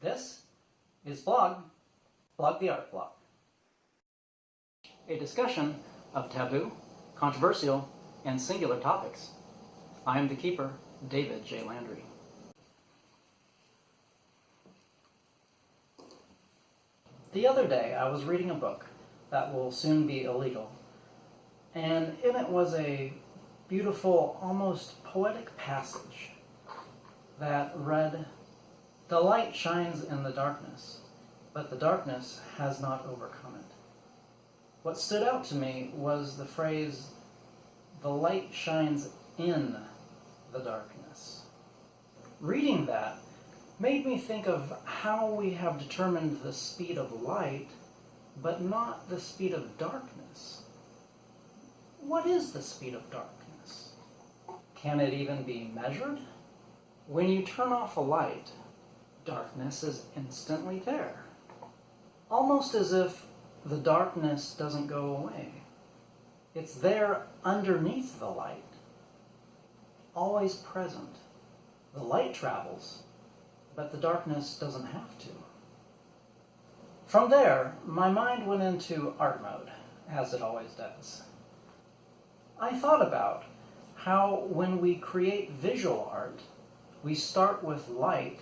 This is Blog the Art Blog, a discussion of taboo, controversial, and singular topics. I am the keeper, David J. Landry. The other day I was reading a book that will soon be illegal, and in it was a beautiful, almost poetic passage that read, "The light shines in the darkness, but the darkness has not overcome it." What stood out to me was the phrase, "The light shines in the darkness." Reading that made me think of how we have determined the speed of light, but not the speed of darkness. What is the speed of darkness? Can it even be measured? When you turn off a light, darkness is instantly there. Almost as if the darkness doesn't go away. It's there underneath the light, always present. The light travels, but the darkness doesn't have to. From there, my mind went into art mode, as it always does. I thought about how when we create visual art, we start with light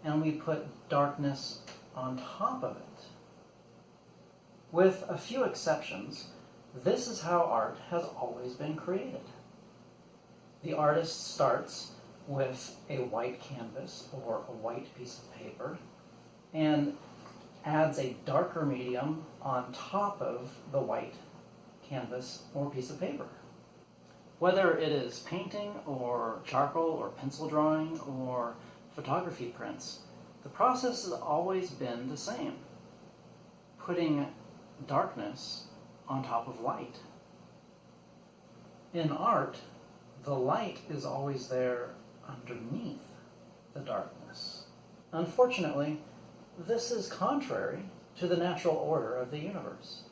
and we put darkness on top of it. With a few exceptions, this is how art has always been created. The artist starts with a white canvas or a white piece of paper and adds a darker medium on top of the white canvas or piece of paper. Whether it is painting or charcoal or pencil drawing or photography prints, the process has always been the same, putting darkness on top of light. In art, the light is always there underneath the darkness. Unfortunately, this is contrary to the natural order of the universe.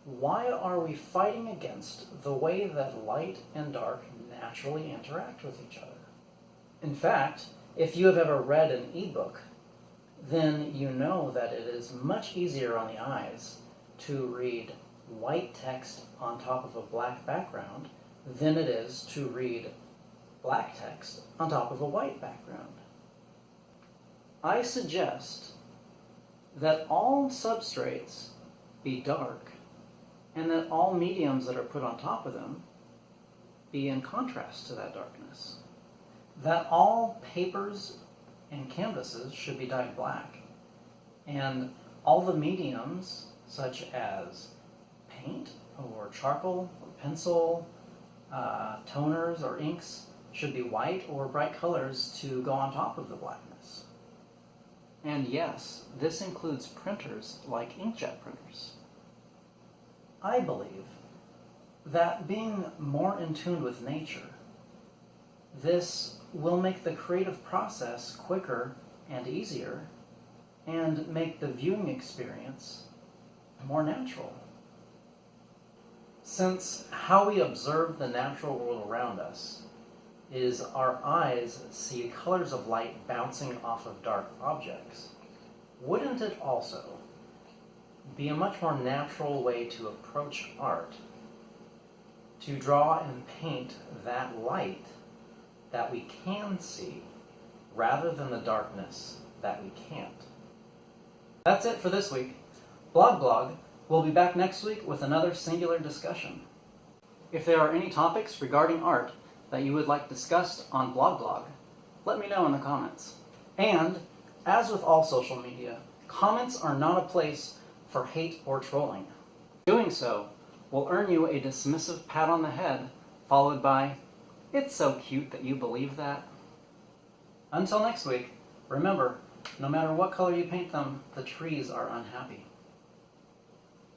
Why are we fighting against the way that light and dark naturally interact with each other? In fact, if you have ever read an ebook, then you know that it is much easier on the eyes to read white text on top of a black background than it is to read black text on top of a white background. I suggest that all substrates be dark and that all mediums that are put on top of them be in contrast to that darkness. That all papers and canvases should be dyed black, and all the mediums, such as paint or charcoal or pencil, toners or inks, should be white or bright colors to go on top of the blackness. And yes, this includes printers like inkjet printers. I believe that being more in tune with nature, this will make the creative process quicker and easier and make the viewing experience more natural. Since how we observe the natural world around us is our eyes see colors of light bouncing off of dark objects, wouldn't it also be a much more natural way to approach art, to draw and paint that light that we can see, rather than the darkness that we can't? That's it for this week. Blog will be back next week with another singular discussion. If there are any topics regarding art that you would like discussed on Blog, let me know in the comments. And, as with all social media, comments are not a place for hate or trolling. Doing so will earn you a dismissive pat on the head, followed by, "It's so cute that you believe that." Until next week, remember, no matter what color you paint them, the trees are unhappy.